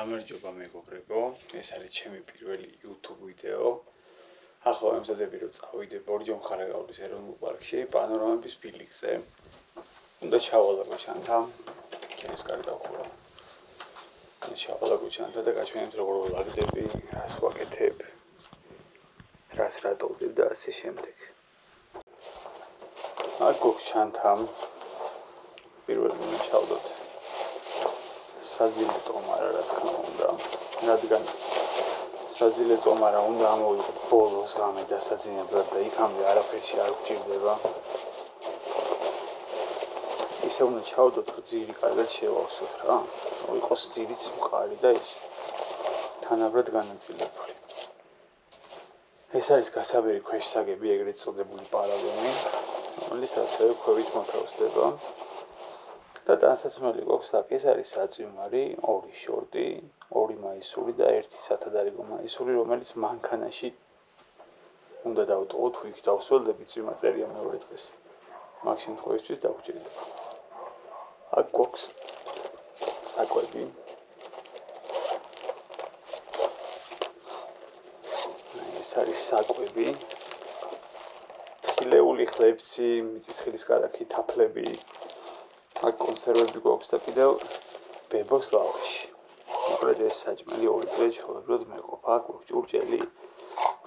გამარჯობა მეგობრებო, ეს არის ჩემი პირველი YouTube ვიდეო. ახლა ამზადები რომ წავიდე ბორჯომხარაგაულის ეროვნულ პარკში, პანორამების ბილიკზე. უნდა ჩავალაგო ჩანთა, ჩემს კარგი დავხურა. ჩავალაგო ჩანთა და გაჩვენებთ როგორ ვლაგდები, რას ვაკეთებ, რას რატოვდებ და ასე შემდეგ. აქ გვაქვს ჩანთა. პირველი ჩავდოთ. საძილე ტომარა რა თქმა უნდა, რადგან საძილე ტომარა უნდა ამოვიღოთ ბოლოს გამე დასაძინებლად და იქამდე არაფერში არ გვჭირდება. ისე უნდა ჩავდოთ, რომ ძირი კარგად შევავსოთ რა, რომ იყოს ძირიც მყარი და ის თანაბრად განაწილებული. ეს არის გასაბერი ქვეშსაგები, ეგრეთ წოდებული პარალონი, რომელიც ასევე ქვევით მოთავსდება. და დასასმელი გვაქვს აქ, ეს არის საწვიმარი, 2 შორტი, 2 მაისური და 1 სათადარიგო მაისური, რომელიც მანქანაში უნდა დავტოვოთ, თუ იქ დავსველდებით, წვიმა წერია მეორე დღეს. მაგ შემთხვევისთვის დაგვჭირდება. აქ გვაქვს საკვები. ეს არის საკვები. ხილეული ხლებში, მიწისხილის კარაქი, თაფლები. აქ კონსერვები გვაქვს და კიდევ ბებოს ლავაში. მოკლედ ეს საჭმელი ორი დღე ჩვეულებრივად მეყოფა. აქ გვაქვს ჭურჭელი,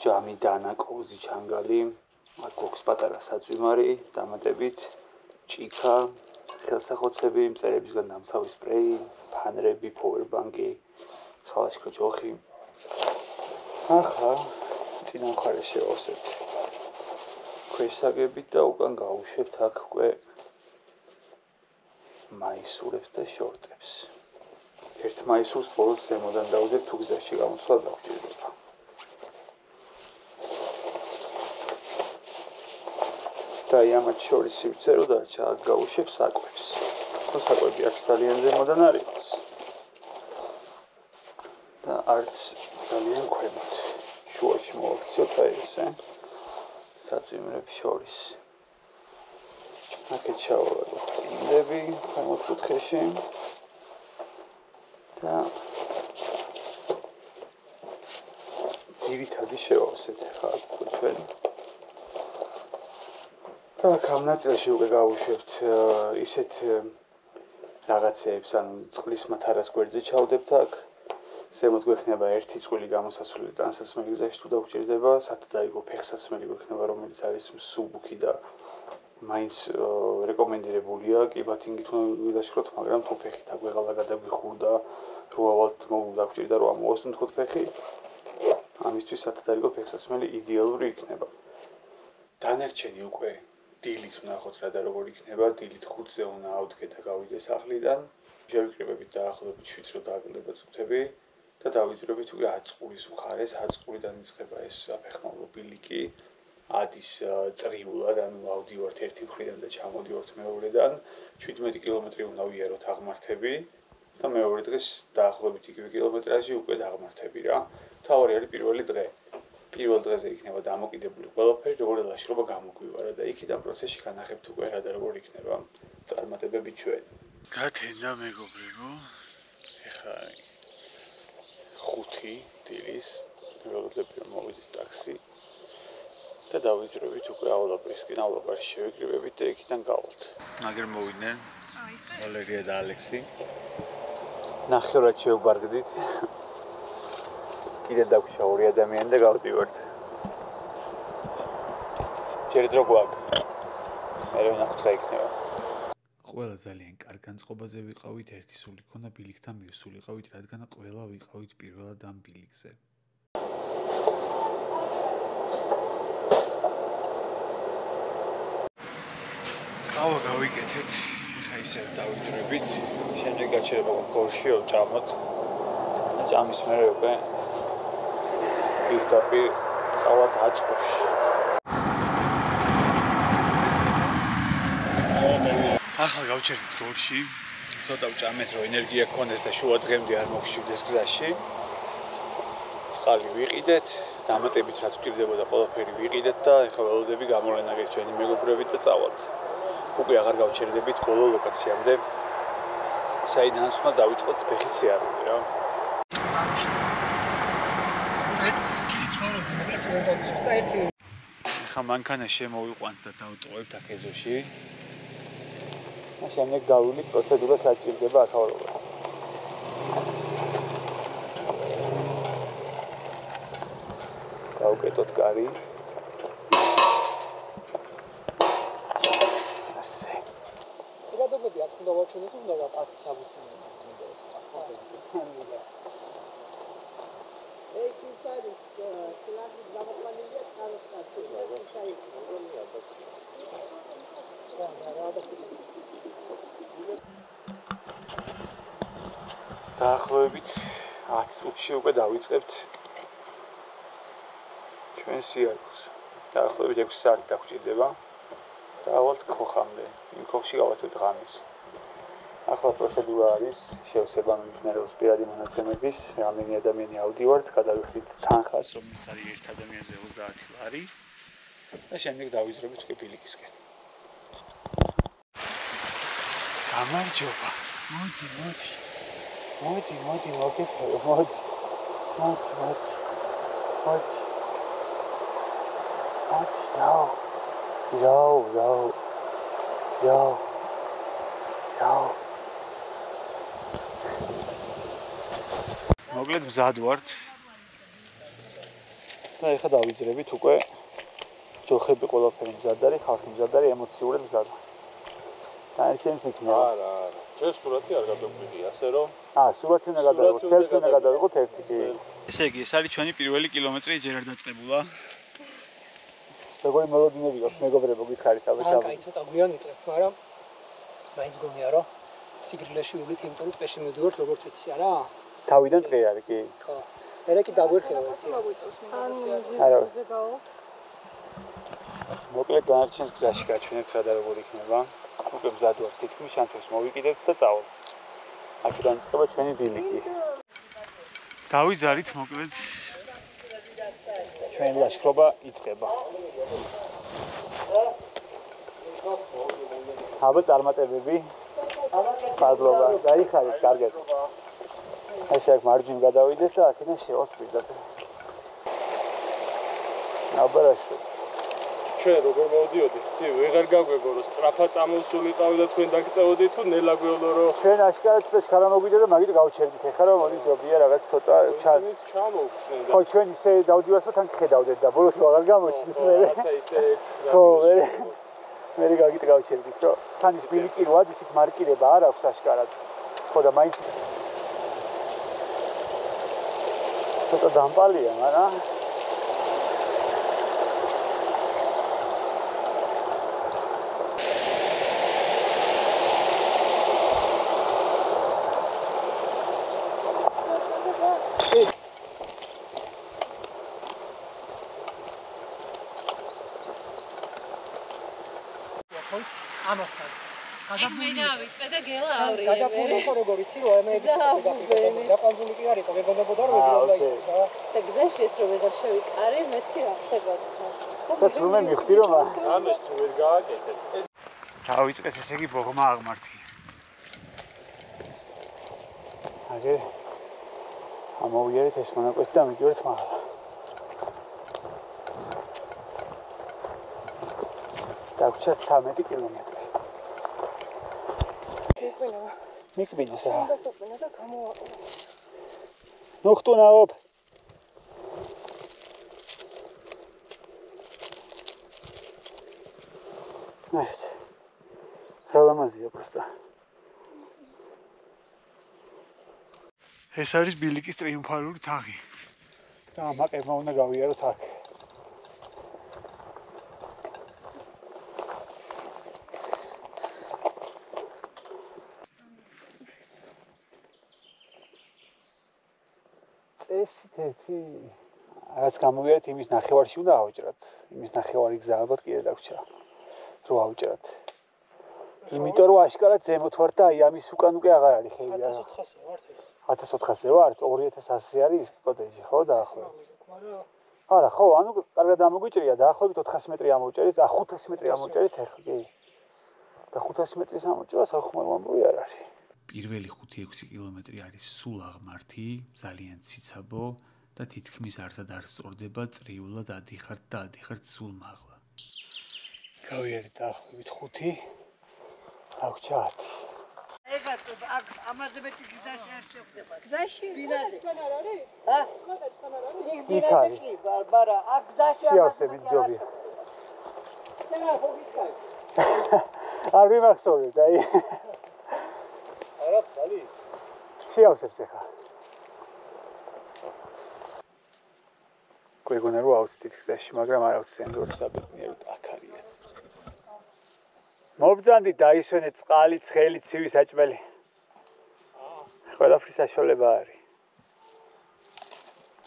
ჯამი, დანა, კოზი, ჩანგალი. აქ გვაქვს პატარა საწვიმარი, დამატებით ჭიქა, ხელსახოცები, მწერებისგან დამცავი სპრეი, ფანრები, პოვერბანკი, სალაშქრო ჯოხი. ახლა წინა მხარეს შევავსებთ ქვეშსაგებით და უკან გავუშვებთ აქ უკვე მაისურებს და შორტებს. ერთ მაისურს ბოლოს ზემოდან დავდებ, თუ გზაში გამოსვლა დაგვჭირდება. და ამათ შორის სივრცე რო დარჩა, აქ გავუშვებ საკვებს. თუ საკვები აქ ძალიან ზემოდან არ იყოს. და არც ძალიან ქვემოთ. შუაში მოვაქციოთ აი ესე. საწვიმრებს შორის. აქეთ ჩავალაგოთ წინდები ქვემოთ კუთხეში და ძირითადი შევავსეთ ახლა ჩვენ და აქ ამ ნაწილში უკვე გავუშვებთ ისეთ რაღაცეებს, ანუ წყლის მათარას გვერდზე ჩავდებთ აქ. ზემოთ გვექნება ერთი წყვილი გამოსასვლელი ტანსაცმელი გზაში თუ დაგვჭირდება, სათადარიგო ფეხსაცმელი გვექნება, რომელიც არის მსუბუქი და მაინც რეკომენდირებულია, კი ბათინგით უნდა ვიდაშქროთ, მაგრამ თუ ფეხით აგვეღალა გადაგვიხურდა, რო ავალთ დაგვჭირდა რომ ამოვასუნთქოთ ფეხი, ამისთვის სათადარიგო ფეხსაცმელი იდეალური იქნება. დანარჩენი უკვე დილით ვნახოთ რა და როგორ იქნება, დილით 5-ზე უნდა ავდგე და გავიდე სახლიდან. შევიკრიბებით დაახლოებით 7-ს რო დააკლდება წუთები და დავიძრებით უკვე აწყურის მხარეს, აწყურიდან იწყება ეს საფეხმავლო ბილიკი. ადის წრიულად, ანუ ავდივართ ერთი მხრიდან და ჩამოდივართ მეორედან, 17 კილომეტრი უნდა ვიაროთ აღმართები და მეორე დღეს დაახლოებით იგივე კილომეტრაჟი უკვე დაღმართები რა. თავი არის პირველი დღე. პირველ დღეზე იქნება დამოკიდებული ყველაფერი, როგორ ლაშქრობა გამოგვივარა და იქიდან პროცესში განახებთ უკვე რა და როგორ იქნება წარმატებები ჩვენ. გათენდა მეგობრებო. ეხლა 5 დილის, ველოდები რომ მოვიდეთ ტაქსი. და დავიძრებით უკვე აულაპრისკენ, აულაპარში შევიკრიბებით და იქიდან გავალთ. აგერ მოვიდნენ ოლეგია და ალექსი. ნახევრად შევბარგდით. კიდე დაგვშა 2 ადამიანი და გავდივართ. ჯერ დრო გვაქვს. მე ვნახოთ რა იქნება. ყველა ძალიან კარგ განწყობაზე ვიყავით, ერთი სული ქონდა ბილიკთან მივსულიყავით, რადგან ყველა ვიყავით პირველად ამ ბილიკზე. ავა გავიკეთეთ, ხა ისე დავიძრებით, შემდეგ გაჩერება გორშიო ჭამოთ. და ჭამის მერე უკვე პირდაპირ წავალთ აწყურში. ახლა გავჩერდით გორში, ცოტა ვჭამეთ, რომ ენერგია გქონდეს და შუა დღემდე არ მოგშივდეს გზაში. წყალი ვიყიდეთ, დამატებით რაც გვჭირდებოდა ყველაფერი ვიყიდეთ და ეხლა ველოდები გამოვლენაგეთ ჩვენი მეგობრებით და წავალთ. უკვე აღარ გავჩერდებით ბოლო ლოკაციამდე, საიდანაც უნდა დავიწყოთ ფეხით სიარული რა. ხა მანქანა შემოვიყვანთ და დავტოვებთ აქ ეზოში. და შემდეგ გავივლით პროცედურას რაც ჭირდება აქაურობას. დავუკეთოთ კარი. ასე. პირადობები აქ უნდა ვაჩვენოთ, უნდა გაკეთოთ საბუთი. ეს არის კლასი გამოყენებულია კაროჩად. დაახლოებით 10 წუთში უკვე დავიწყებთ ჩვენ სიარულს. დაახლოებით 6 საათი დაგჭირდება და ავალთ ქოხამდე. იმ ქოხში გავათებთ ღამეს. ახლა პროცედურა არის შევსება მიმდინარეობს პირადი მონაცემების, რამდენი ადამიანი ავდივართ, გადავიხდით თანხას, რომელიც არის ერთ ადამიანზე 30 ლარი და შემდეგ დავიძრებით უკვე ბილიკისკენ. გამარჯობა. მოდი, მოგეფერო, მოდი. მოკლედ მზად ვართ და ეხლა დავიძრებით უკვე ჯოხები ყველაფერი მზად არის, ხალხი მზად არის, ემოციურად მზად ვარ. და შენს იქნება. არა. შენ სურათი არ გადაგვიდი, ასე რომ? სურათი უნდა გადავიღოთ, სელფი უნდა გადავიღოთ ერთი კი. ესე იგი, ეს არის ჩვენი პირველი კილომეტრი ჯერ არ დაწყებულა. როგორი მელოდინები გაქვს მეგობრებო გითხარით აბა. კაი, ცოტა გვიან იწყებთ, მაგრამ მაინც გონია რომ სიგრილეში ვივლით, იმიტომ რომ ტყეში მივდივართ როგორც ვიცი, არა? თავიდან ტყე არის კი. ხო. მერე კი დაგვერხება ერთი. არა. მოკლედ დანარჩენს გზაში გაჩვენებთ რა და როგორ იქნება. უკვე მზად ვართ თითქმის შანთებს მოვიკიდებთ და წავალთ. აქედან იწყება ჩვენი ბილიკი. დავიძარით მოკლედ ჩვენი ლაშქრობა იწყება. აბა წარმატებები. მადლობა. გაიხარეთ კარგად. ესე აქ მარჯვნივ გადავიდეთ და აქედან შევავთ პირდაპირ. აბა რაშო. ჩვენ როგორ მოვდიოდი? ცი ვეღარ გაგვეგო რომ სწრაფად წამოსულიყავი და თქვენ დაგწევოდით თუ ნელა გვეულო რომ ჩვენ აშკარად და ხარა მოგვიდა და მაგით გავჩერდით. ეხლა რომ მოდი ჯობია რაღაც ცოტა ჩამოვხსნე და ხო ჩვენ ისე დავდივართ და თან ხედავდეთ და ბოლოს აღარ გამოჩნდით მე. რაცა ისე ხო მე გაგით გავჩერდით რომ თან ის ბილიკი როად ისეთ მარკირება არ აქვს აშკარად. ხო და მაინც ცოტა დამპალია, მაგრამ ამასთან. მე დავიწყე და გელა ავრიე. გადაფული ხო როგორ იცი რომ მე დაყანძული კი არისო, მეგონებოდა რომ ვიდრე დაიწყოს რა. და გზაში ეს რომ ვეღარ შევიკარე, მეთქი რა ხდება. და თუ მე მივხვდი რომ ამას თუ ვერ გააკეთეთ. ეს დავიწყეთ ესე იგი ბოღმა აღმართი. აგე ამოვიარეთ ეს მონაკვეთი და მიდივართ მაღლა. დაგვრჩათ 13 კილომეტრი. მიკბინოს რა. Ну кто на об? Нет. Ხელამაზია просто. ეს არის ბილიკის ტრიუმფალური თაღი. და ამაყებმა უნდა გავიაროთ აქ. წესითეთი რაც გამოვიარეთ იმის ნახევარში უნდა ავჭრათ. იმის ნახევარი გზა ალბათ კიდე დაგვრჩა. რო ავჭრათ. იმიტომ რომ აშკარად ზემოთ ვარ და აი ამის უკან უკვე აღარ არის ხეივი. 1400-ზე ვართ ეს. 1400-ზე ვართ, 2100 არის კოტეჯი, ხო, დაახლოებით. არა, ხო, ანუ კარგად ამოგვიჭრია, დაახლოებით 400 მეტრი ამოვჭერით, 500 მეტრი ამოვჭერით ახლა, კი. და 500 მეტრის ამოჭრას ახმარვამბოვი არ არის. პირველი 5-6 კილომეტრი არის სულ აღმართი, ძალიან ციცაბო და თითქმის არცად არ სწორდება წრიულად ადიხართ და ადიხართ სულ მაღლა. გავიარეთ დაახლოებით 5, აღჭა 10. ეგაც ამაზე მეტი გზაში არ შეხვდება. გზაში თან არ არის? ჰა? თან არ არის? იქ ბინაზე კი, მაგრამ აქ გზაში ამაზე შეავსებით ძობია. თან არ ხოგიცხარი. არ ვიმახსოვრეთ, აი. არა, ხალი. შეავსებს ახლა. გვეგონა რომ ავწდით გზაში, მაგრამ არ ავწდენ რომ საბედნიეროდ აქ არიან. მობძანდით დაისვენეთ წყალი, ცხელი, ცივი საჭმელი. ყველაფრის საშუალება არის.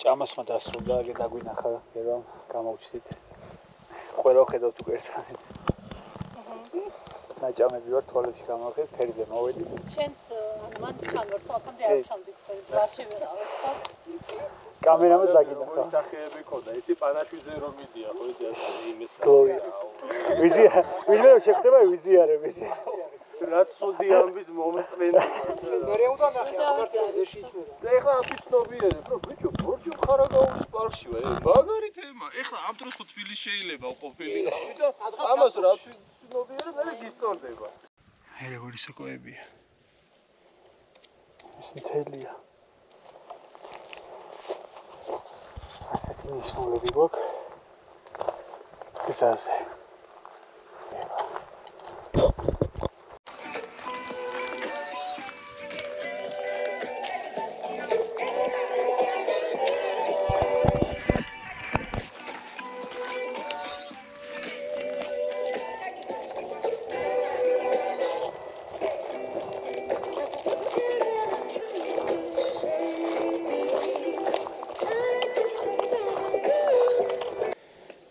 ჭამასმა დასრულდა, აგე დაგვინახა, გერამ გამოვჩდით. ყველა ხედავთ უკვე ერთმანეთს. ნაჭამები ვარ თვალებში გამოვხეთ, ფერზე მოვედით. შენც ანუ მან თან ვარ ხო აქამდე არ შევდით ვარ შევეყავით ხო კამერამაც დაგინახა. როგორი სახეები ქონდა, იცი პანაშვიძე რომ მიდია, ხო იცი ასე იმის. გლორია. ვიზია, ვინმე რომ შეხვდება ვიზიარებს. რაც სუდი ამბის მომწმენდი. მე უნდა ნახე აკარტზე შეიჩნდება. და ეხლა აქ ცნობიერებ, რომ ბიჭო, ბორჯო ხარაგაულის პარკში ვარ. მაგარი თემა. ეხლა ამ დროს ხო თბილისში შეიძლება ყოფილიყავი და ამას რა ცნობიერებ, მე გისწორდება. აი როგორი სოკოებია. ეს მთელია. ასეთი ნიშნულები გვაქვს გზაზე.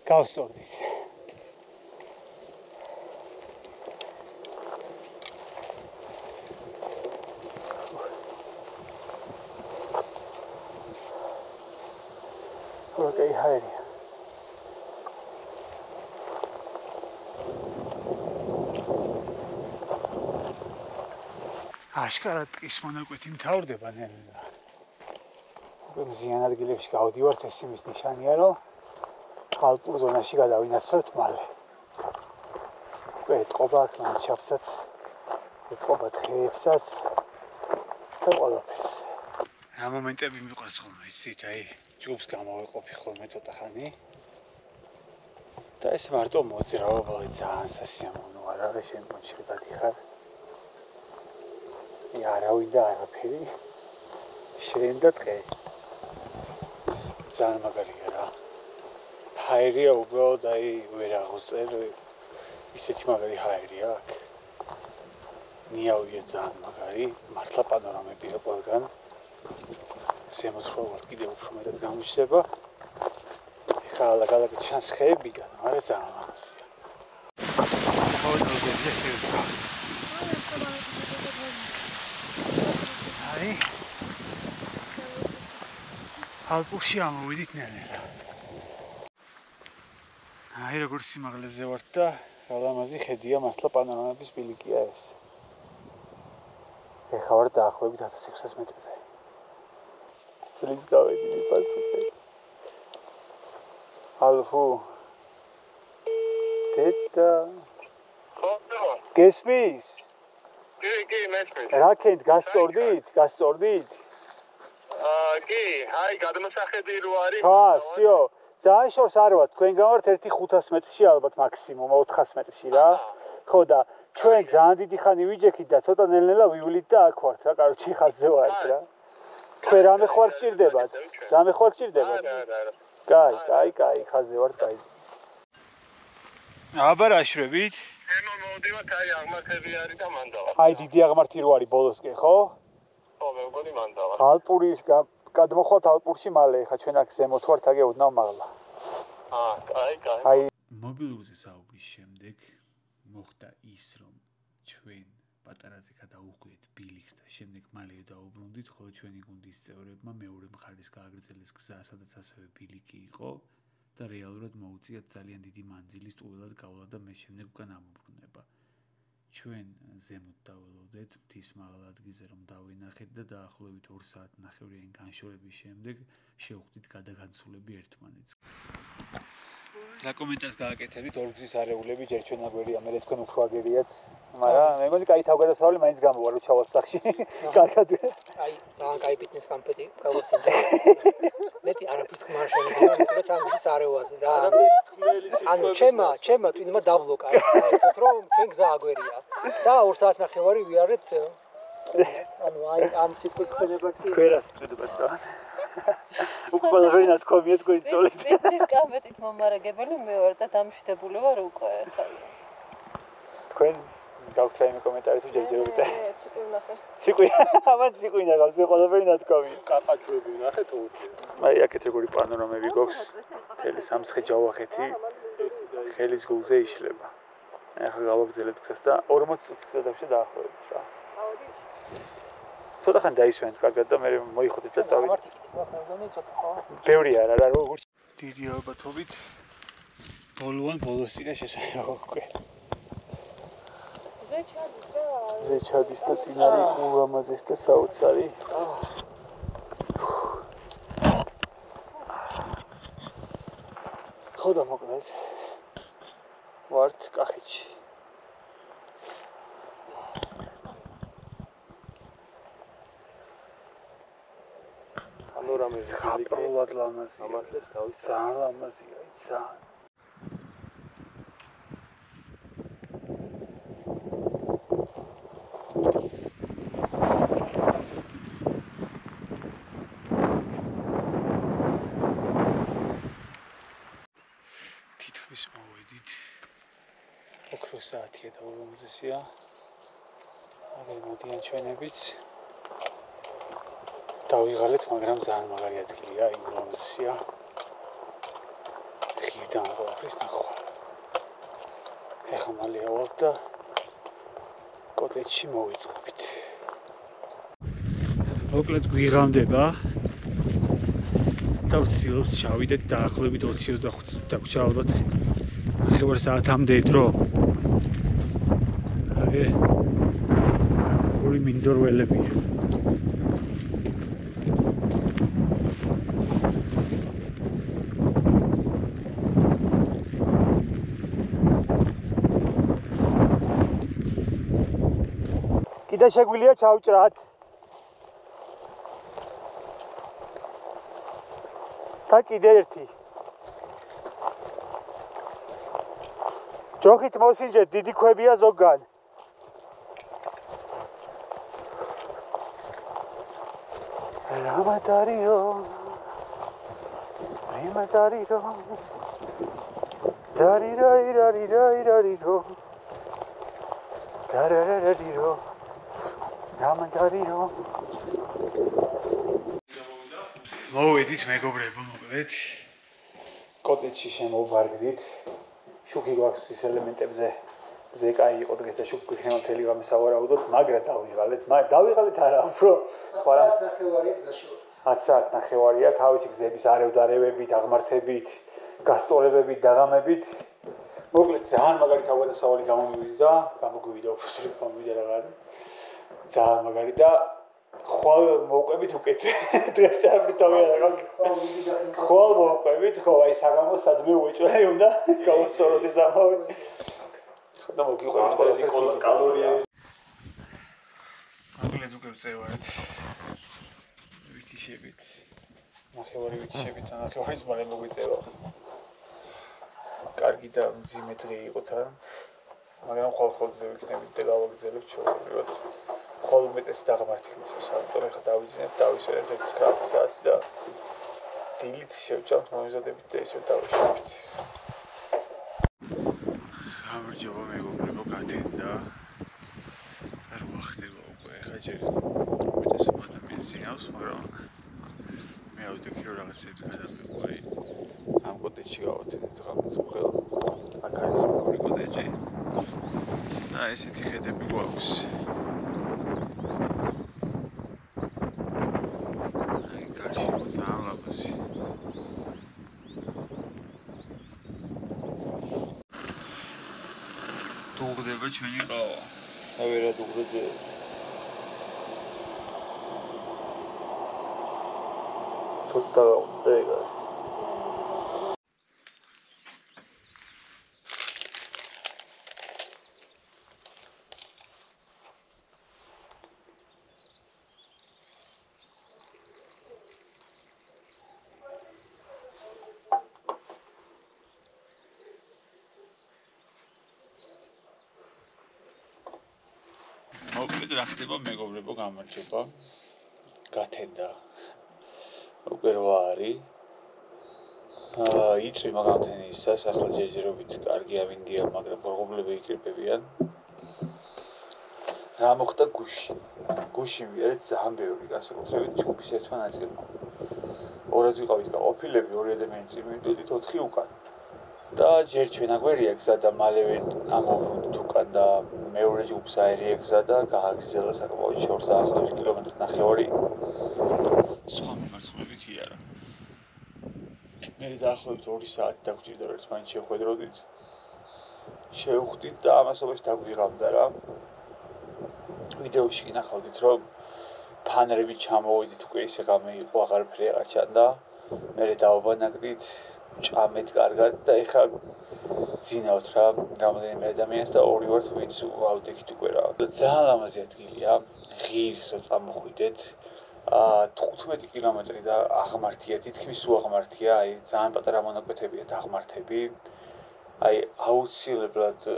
გავსწორდით. ოკეი, ჰაერია. აშკარად ტყის მონაკვეთი მთავრდება ნელ-ნელა. უკვე მზიან ადგილებში გავდივართ, ეს იმის ნიშანია, რომ ალპურ ზონაში გადავინაცვლოთ მალე. უკვე ეთყობა აქ ლანდშაფტსაც, ეთყობა დღეებსაც და ყველაფერს. რა მომენტები მიყვარს ხოლმე, იცით, აი, ჯგუფს გამოვეყოფი ხოლმე ცოტა ხანი. და ეს მარტო მოძრაობა ძალიან სასიამოვნოა, რა შენ პონჩი გადიხარ. არავინ და არაფერი. შენ და დღე. ძალიან მაგარია რა. ჰაერია უბრალოდ აი ვერ აღუწერ ისეთი მაგარი ჰაერია აქ. ნიავია ძალიან მაგარი, მართლა პანორამები რა ყველგან. ზემოთხრობად კიდევ უფრო მეტად გამოჩნდება. ეხლა ალაგ-ალაგ ჩანს ხეებიდან, მაგრამ ძალიან ლამაზია. მოდელზე შევიდა. აი ალპურში ამოვიდით ნელ-ნელა. აი როგორ სიმაღლეზე ვართ და რა ლამაზი ხედია, მართლა პანორამების ბილიკია ეს. ეხლა ვარ დაახლოებით 1600 მეტრზე. წლის გავედი მიფასუხე. ალფუ. დედა. გესმის? კი, მესმის. რა ქენთ გასწორდით? კი, აი, გადმოსახედი რო არის. ვსიო. ძალიან შორს არ ვარ, თქვენგან ვართ 1-500 მეტრში ალბათ მაქსიმუმ 400 მეტრში რა. ხო და ჩვენ ძალიან დიდი ხანი ვიჯექით და ცოტა ნელ-ნელა ვივლით და აქ ვართ რა, კაროჩი ხაზზე ვართ რა. თქვენ რამე ხوار გჭირდებათ? რამე ხوار გჭირდებათ? კაი, ხაზზე ვართ, კაი. აბა რა შვებით? ემო მოვდივართ, აი, აღმართები არის და მან დავა. აი დიდი აღმართი რო არის ბოლოსკენ, ხო? ხო, მე მგონი მან დავა. ალპურის გადმოხვალთ ალპურში მალე, ხა ჩვენ აქ ზემოთ ვართ, აგე ოდნავ მაღლა. კაი. აი მობილურზე საუბრის შემდეგ მოხდა ის, რომ ჩვენ პატარაზე გადაუხვიეთ ბილიქს და შემდეგ მალე დაუბრუნდით, ხოლო ჩვენი გუნდის წევრებმა მეორე მხარეს გააგრძელეს გზა, სადაც ასევე ბილიკი იყო და რეალურად მოუწიათ ძალიან დიდი მანძილი სტულად გავლა და მე შემდეგ უკან ამობრუნება. ჩვენ ზემოთ დაველოდეთ მთის მაღალ ადგილზე რომ დავინახეთ და დაახლოებით 2 საათნახევრიანი განშორების შემდეგ შევხვდით გადაგაცვლები ერთმანეთს. რა კომენტარს გააკეთებთ ორგზის არეულები ჯერ ჩვენაგვერია მე თქვენ უფრო აგერიათ მაგრამ მე მგონი კაი თავგადასავალი მაინც გამოვა რომ ჩავალ სახში კარგად აი ძალიან კაი ფიტნეს კამპეტი გავახსენე მეტი არაფერს თქმა არ შეიძლება მოკლედ ამის არეულაზე რა არაფერს თქმელი ანუ სიტყვების ჩემმა თვითონმა დაბლოკა საერთოდ რომ ჩვენ გზა აგვერია და 2 საათნახევარი ვიარეთ ანუ აი ამ სიტყვის ხსენებაც კი ქვერას წვედებაც და უკვალავე ნათქვამია თქვენ წოლით ფიტნეს კამპეტით მომარაგებელი მე ვარ და დამშვიდებული ვარ უკვე თქვენ გაქვთ რაიმე კომენტარი თუ ჯერჯერობით ციყვი ვნახე ციყვი ამან ციყვი ნახავს ყველაფერი ნათქვამია კაკაჩუები ვნახეთ ორჯერ აი აქეთ როგორი პანორამები გვაქვს მთელი სამცხე ჯავახეთი ხელის გულზე იშლება ახლა გავაგზავნეთ გზას და 40 წუთის გზადაგში დაახლოებით რა ცოტა ხანი დაისვენთ კარგად და მე მოიხოდეთ და დავით მარტი კიდე მოგონი ცოტა ხო ბევრი არა რა როგორ დიდი ალბათობით ბოლოს წინა შესაძლოა უკვე ზეჩადის და წინარი ულამაზეს და საოცარი ხო და მოკლედ ვართ კახეთში პანორამები ხაპრულად ლამაზია ამასლებს თავის ძალიან ლამაზია ძალიან თითქმის მოვედით ოქრო საათია და ულამაზესია აგერ მოდიან ჩვენებიც დავიღალეთ მაგრამ ძალიან მაგარი ადგილია იმ ულამაზესია ხიდან ყველაფრის ნახვა ეხლა მალე ავალთ და კოტეჯში მოვიწყობთ მოკლედ გვიღამდება დავცდილობთ ჩავიდეთ დაახლოებით 20-25 წუთი დაგვრჩა ალბათ ნახევარ საათამდე დრო აგე ორი მინდორველებია კიდე შეგვიძლია ჩავჭრათ და კიდე ერთი ჯოხით მოსინჯეთ დიდი ქვებია ზოგან რამადარიო რამადარიო დარირაირაირაირაირაირო დარარარაირო რამადარიო მოვედით მეგობრებო მოკლედ კოტეჯში შემოვბარგდით შუქი გვაქვს ის ელემენტებზე ზე კაი იყო დღეს და შუქი გვიქნება მთელი ღამე სავარაუდოდ მაგრამ დავიღალეთ არა უფრო სხვა 10 საათნახევარი გზაში ვართ 10 საათნახევარია თავისი გზების არევდარევებით აღმართებით გასწორებებით დაღამებით მოკლედ ძალიან მაგარი თავგადასავალი გამოგვივიდა უფროსული გამოვიდა რაღაც ძალიან მაგარი და ხვალ მოვყვებით უკეთ დღეს არაფერს დავიარაღავ ხვალ მოვყვებით ხო აი საღამოს სადმე უეჭველი უნდა გავასწოროთ ეს ამავე ხო და მოგიყვებით ყველაფერს კალორიები მოკლედ უკვე წევართ ვიტიშებით ნახევარი ვიტიშებით და ნახევარის მალე მოგვიწევა კარგი და მძიმე დღე იყო თან მაგრამ ხვალ-ხვალზე ვიქნებით და გავაგზავნებთ ჩვეულებრივად ხვალ უმეტეს დაღმართი გვიწევს ამიტომ ეხლა დავიძინეთ დავისვენებთ 9 საათი და დილით შევჭამთ მომიზადებით და ისევ დავიშვებით გამარჯობა მეგობრებო გათენდა არ ვახდება უკვე ეხლა ჯერ უმეტესობა ადამიანს ძინავს მაგრამ მე ავდექი რომ რაღაცები გადამეყვა ამ კოტეჯში გავათენეთ რაღაც უხელ აქ არის ორი კოტეჯი და ესეთი ხედები გვაქვს აი გარშემო ძალიან ლამაზი თუ ხდება ჩვენი ყავა ნავერად უღრეჯე. სულტა დეგა. მოკლედ რა ხდება მეგობრებო გამარჯობა გათენდა უკვე რო არის იწვი მაგათენისას ახლა ჯერჯერობით კარგი ავინდია მაგრამ პრობლემები იკრიბებიან რა მოხდა გუში ვიარეთ ძალიან ბევრი განსაკუთრებით ჯგუფის ერთმა ნაწილმა ორად ვიყავით გაყოფილები 2 ადამიანი წინ მივიდოდით 4 უკან და ჯერ ჩვენ აგვერია გზა და მალევე ამოვბრუნდით უკან და მეორე ჯგუფს აერია გზა და გააგრძელა საკმაოდ შორს დაახლოებით კილომეტრი ნახევარი სხვა მიმართულებითი არა მე დაახლოებით 2 საათი დაგვჭირდა რომ მაინც შევხვედროდით შევხვდით და ამასობაში დაგვიღამდა რა ვიდეოში ნახავდით რომ ფანერები ჩამოვიდით უკვე ისე გამე იყო აღარაფერი აღარ ჩანდა მე დავაბანაკდით ჭამეთ კარგად და ეხა ძინავთ რა რამდენიმე ადამიანს და ორი ვართ ვინც ავდექით უკვე რა ძალიან ლამაზი ადგილია ღირსო წამოხვიდეთ 15 კილომეტრი და აღმართია თითქმის უაღმართია აი ძალიან პატარა მონაკვეთებია დაღმართები აი აუცილებლად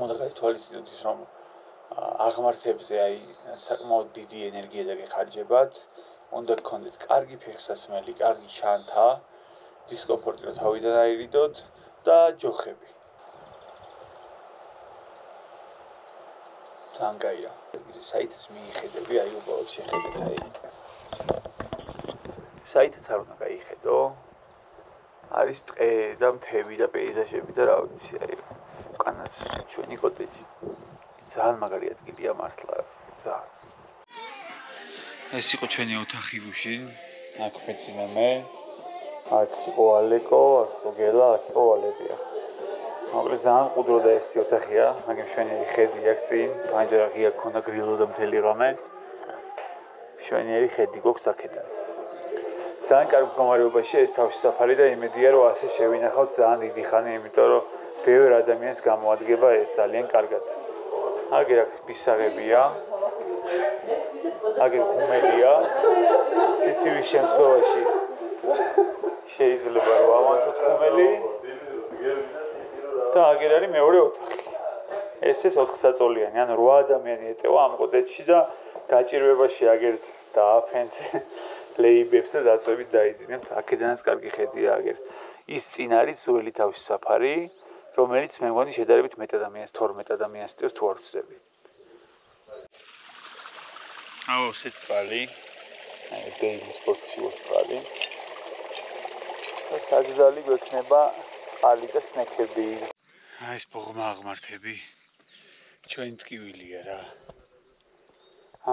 უნდა გაითვალისწინოთ ის რომ აღმართებზე აი საკმაოდ დიდი ენერგია დაგეხარჯებათ უნდა გქონდეთ კარგი ფეხსასმელი, კარგი ჩანთა, დისკომფორტი რომ თავიდან აირიდოთ და ჯოხები. ძალიან კაია. საიტს მიიხედები, აი უბრალოდ შეხედეთ აი. საიტს არ უნდა გაიხედო. არის ტყე და მთები და პეიზაჟები და რა ვიცი, აი უკანაც ჩვენი კოტეჯი. ძალიან მაგარი ადგილია მართლა, ძალიან ეს იყო ჩვენი ოთახი გუშინ, აქ ფეცინა მე, აქ იყო ალეკო, აქ იყო გელა, აქ იყო ვალებია. მოკლედ ძალიან ყუდრო და ეს ოთახია, მაგის მშვენიერი ხედი აქ წინ, პანჯარა ღია ქონდა გრილოდა მთელი ღამე. მშვენიერი ხედი გვაქვს აქედან. ძალიან კარგ მდგომარეობაში ეს თავში საფარი და იმედია რომ ასე შევინახავთ ძალიან დიდი ხანი, იმიტომ რომ ბევრ ადამიანს გამოადგება ეს ძალიან კარგად. აგერ აქ ბისაღებია. აგერ ღუმელია სიცივის შემთხვევაში შეიძლება რომ ავანთოთ ღუმელი და აგერ არის მეორე ოთახი ეს 4 საწოლიანი ანუ 8 ადამიანი ეტევა ამ კოტეჯში და გაჭირვებაში აგერ დააფენთ ლეიბებს და დაწვევით დაიძინებთ აქედანაც კარგი ხედია აგერ ის წინ არის ძველი თავში საფარი რომელიც მე მგონი შედარებით მეტ ადამიანს 12 ადამიანს ტევს თუ არ ვცდები აუ სეწყალი აი დეილის პოსტში ვწყალი და საგზალი გვექნება წყალი და სნექები აი ეს ბოღმა აღმართები ჩვენ ტკივილია რა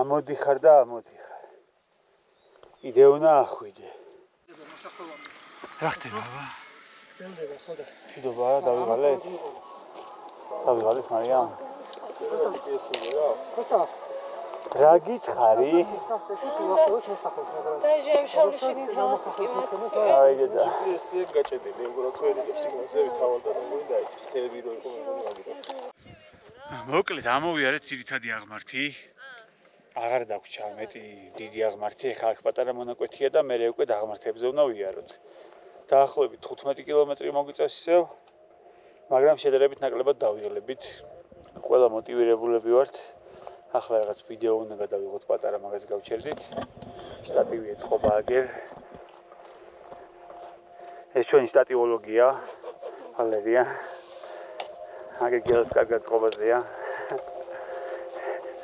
ამოდიხარ და ამოდიხარ იდე უნდა ახვიდე რა ხდება ბაბა გზელდება ხო და მშვიდობა დავიღალეთ დავიღალეთ მარიამ ხოსტა რა გითხარი? და ჟემშავლის შიგნით ავასკიმოთ. აიგე და ესე გაჭედილი, უბრალოდ ვერიდებს სიგნალზე ვითავალ და მეგონი დაიჭირე. თები რო იყო მეგონი მაგიტო. მოკლედ ამოვიარეთ ძირითადი აღმართი. აღარ დაგვრჩა მეტი დიდი აღმართი, ეხლა აქ პატარა მონაკვეთია და მე უკვე დაღმართებზე უნდა ვიაროთ. დაახლოებით 15 კილომეტრი მოგვიწევს ისევ, მაგრამ შედარებით ნაკლებად დავიღლებით. ყველა მოტივირებულები ვართ. ახლა რაღაც ვიდეო უნდა გადავიღოთ პატარა მაგას გავჩერდით. შტატივი ეწყობა აგერ. ეს ჩვენი შტატივოლოგია. ალერია. აგერ გელს კარგად წყობაზეა.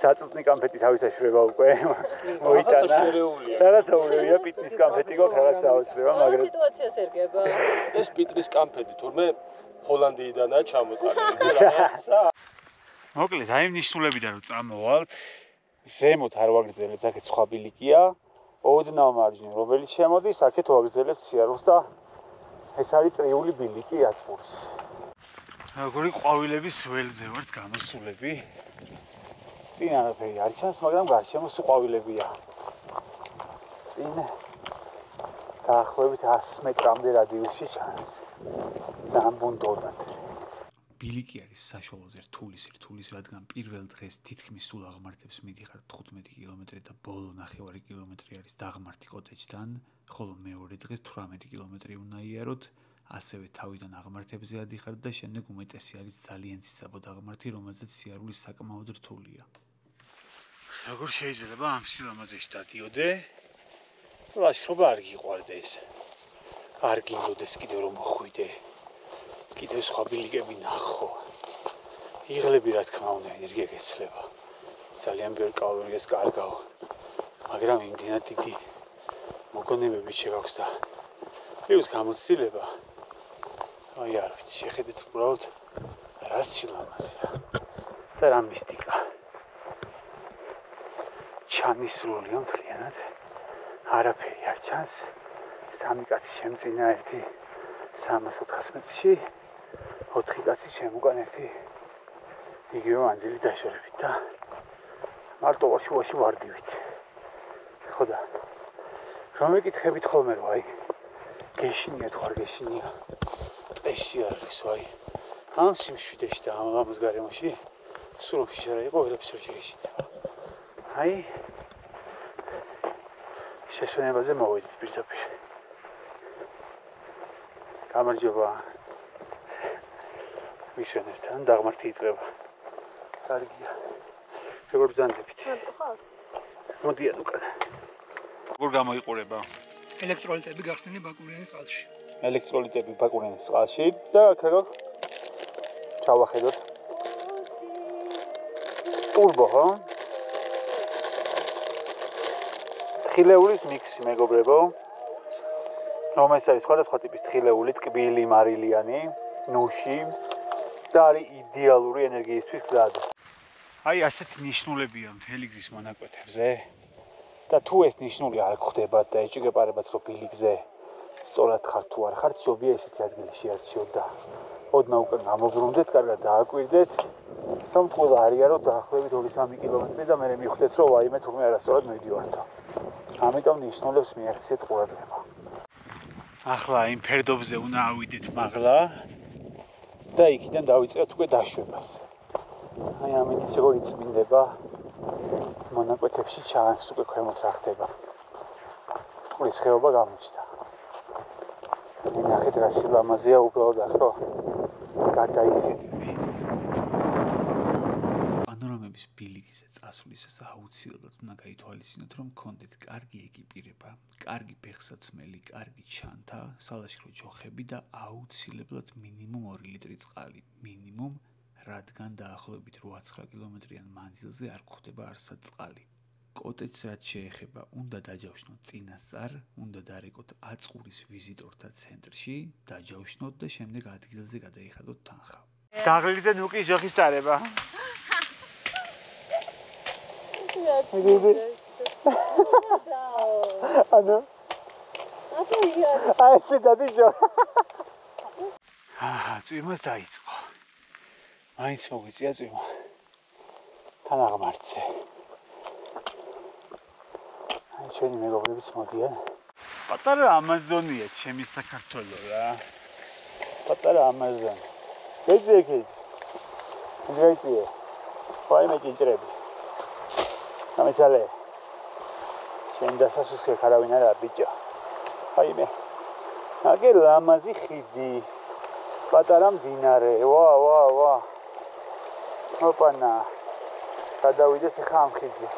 საწუწნი კამფეტი თავისაშრება უკვე მოიტანა. რაღაცა ურევია პიტნის კამფეტი გვაქვს რაღაცა აუცილებლად, მაგრამ სიტუაციას ერგება. ეს პიტრის კამფეტი თურმე ჰოლანდიიდანაა ჩამოტანილი. რაღაცა მოკლედ აი ნიშნულებიდან რომ წამოვალთ ზემოთ არ ვაგრძელებთ აქეთ სხვა ბილიკია ოდნავ მარჯვნივ რომელიც შემოდის აქეთ ვაგრძელებთ სიარულს და ეს არის წრიული ბილიკი აწმურის როგორი ყვავილების ველზე ვართ გამოსულები. წინ არაფერი არ ჩანს, მაგრამ გარშემო სულ ყვავილებია. წინ დაახლოებით 100 მეტრამდე რადიუსში ჩანს. ძალიან ბუნდოვნად. ბილიკი არის საშუალოზე რთულის, რადგან პირველ დღეს თითქმის სულ აღმართებს მიდიხარ 15 კილომეტრი და ბოლო 9 კილომეტრი არის დაღმართი კოტეჯთან, ხოლო მეორე დღეს 18 კილომეტრი უნდა იაროთ, ასევე თავიდან აღმართებზე ადიხართ და შემდეგ უმეტესი არის ძალიან ციცაბო დაღმართი, რომელზეც სიარული საკმაოდ რთულია. როგორ შეიძლება ამ სილამაზეში დადიოდე? ლაშქრობა არ გიყვარდეს. არ გინდოდეს კიდევ რომ მოხვიდე. კიდევ სხვა ბილიკები ნახო. იღლები რა თქმა უნდა ენერგია გეცლება. ძალიან ბევრ კალორიას კარგავ. მაგრამ იმდენად დიდი მოგონებები შეგაქვს და პლუს გამოცდილება. აი არ ვიცი, შეხედეთ უბრალოდ რა სილამაზეა და რა მისტიკა. ჩანისრულია მთლიანად. არაფერი არ ჩანს. სამი კაცი შემწინა ერთი 300-400 მეტრში, 4 კაცი შემოგან ერთი იგივე მანძილი დაშორებით და მარტო შუაში ვარდივით. ხო და რომ მეკითხებით ხოლმე რომ აი გეშინია თუ არ გეშინია, ტყეში არ არის აი ამ სიმშვიდეში და ამ ლამაზ გარემოში სულ ფიშა რა იყო ვერაფერს არ შეგეშინდება. აი შესვენებაზე მოვედით პირდაპირ. გამარჯობა. მიშენებთან დაღმართი იწყება. კარგია. როგორ ბრძანდებით? მოდიან უკან. როგორ გამოიყურება? ელექტროლიტები გახსნილი ბაკურიანის წყალში. ელექტროლიტები ბაკურიანის წყალში და როგორ ჩავახედოთ. ტურბო, ხო? თხილეულის მიქსი მეგობრებო. რომელიც არის სხვადასხვა ტიპის თხილეული, ტკბილი, მარილიანი, ნუში და არის იდეალური ენერგიისთვის გზად. აი ასეთი ნიშნულებია მთელი გზის მონაკვეთებზე. და თუ ეს ნიშნული არ გხვდებათ და ეჭიგეპარებათ რომ ბილიკზე სწორად ხარ თუ არ ხარ, ჯობია ესეთი ადგილი შეარჩიოთ და ოდნავ უკან გამობრუნდეთ, კარგად დააკვირდეთ, რომ ყველა არიარო დაახლოებით 2-3 კილომეტრი და მე მივხვდეთ რომ ვაიმე თურმე არასწორად მივდივართო. ამიტომ ნიშნულებს მიაქციეთ ყურადღება. ახლა იმ ფერდობზე უნდა ავიდეთ მაღლა და იქიდან დავიწყეთ უკვე დაშვებას. აი ამით როგორ იწმინდება მონაკვეთებში ჩანს უკვე ქვემოთ რა ხდება. ყურის ხეობა გამოჩნდა. ნახეთ რა სილამაზეა უბრალოდ ახლა გადაიხედები. პანორამების ბილიკზე წასვლისას აუცილებლად უნდა გაითვალისწინოთ, რომ გქონდეთ კარგი ეკიპირება, კარგი ფეხსაცმელი, კარგი ჩანთა, სალაშქრო ჯოხები და აუცილებლად მინიმუმ 2 ლიტრი წყალი. მინიმუმ, რადგან დაახლოებით 8-9 კილომეტრიან მანძილზე არ გვხვდება არსად წყალი. კოტეჯს რაც შეეხება, უნდა დაჯავშნოთ წინასწარ, უნდა დარეკოთ აწყურის ვიზიტორთა ცენტრში, დაჯავშნოთ და შემდეგ ადგილზე გადაიხადოთ თანხა. დაღლილზე ნუკი ჟოხის დარება. ანუ აი ესე დადიჯო. წვიმას დაიწყო. მაინც მოგვიწია წვიმა. თან აღმართზე. აი ჩვენი მეგობრებიც მოდიან. პატარა ამაზონია ჩემი საქართველო რა. პატარა ამაზონი. ეძეგე. ეძეგე. ვაიმე ჭინჭრები. ამისალე. შენ დასასუსხე ხარავინ არა ბიჭო. ვაიმე. აგე ლამაზი ხიდი. პატარა მდინარე. ვა. ოპანა. გადავიდეთ ხა ამ ხიდზე.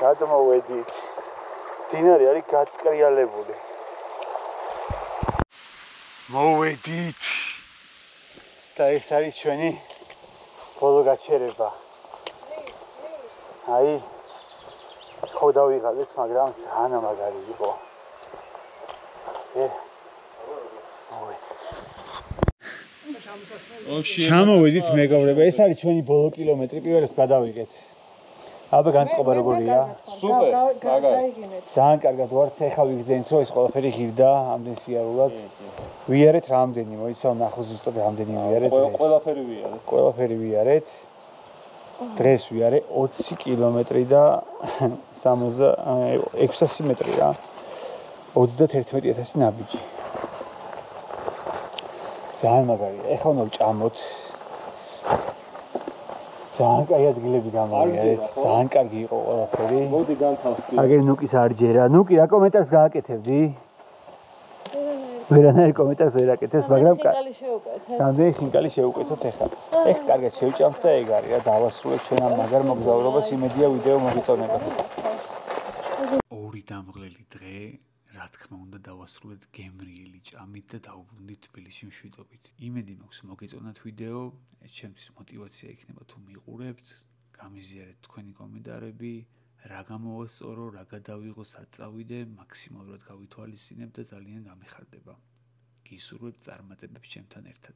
გადმოვედით. მდინარე არის გაწკრიალებული. მოვედით. და ეს არის ჩვენი ბოლო გაჩერება. აი ხო დავიღალეთ, მაგრამ ძალიან მაგარი იყო. ჩამოვედით მეგობრებო, ეს არის ჩვენი ბოლო კილომეტრი, პირველი გადავიღეთ. აბა განწყობა როგორია? სუპერ, მაგარი. ძალიან კარგად ვართ, ეხლა ვიგზენით, რომ ეს ყველაფერი ღირდა, ამდენ სიარულად. ვიარეთ რამდენი, მოიცავ ნახო ზუსტად რამდენი ვიარეთ. ყველაფერი ვიარეთ. ყველაფერი ვიარეთ. დღეს ვიარე 20 კილომეტრი და 600 მეტრი რა. 31000 ნაბიჯი. ძალიან მაგარია. ეხლა უნდა ვჭამოთ. ძალიან კარგი ადგილები გამოვიარეთ. ძალიან კარგი იყო ყველაფერი. მოდი განთავსდი. აგერ ნუკის არ ჯერა. ნუკი რა კომენტარს გააკეთებდი? ვერანაირ კომენტარს ვერ აკეთებს, მაგრამ ხინკალი შეუკეთეთ. რამდენი ხინკალი შეუკეთოთ ეხლა. ეხ კარგად შევჭამთ და ეგ არის რა, დავასრულეთ ჩვენ ამ მაგარ მოგზაურობას, იმედია ვიდეო მოგიწონებათ. ორი დამღლელი დღე, რა თქმა უნდა დავასრულეთ გემრიელი ჭამით და დაუბრუნდით თბილისში მშვიდობით. იმედი მაქვს მოგეწონათ ვიდეო, ეს ჩემთვის мотиваცია იქნება თუ მიყურებთ, გამიზიარეთ თქვენი კომენტარები. რა გამოვასწორო, რა გადავიღო, სად წავიდე, მაქსიმალურად გავითვალისწინებ და ძალიან გამიხარდება. გისურვებ წარმატებებს ჩემთან ერთად.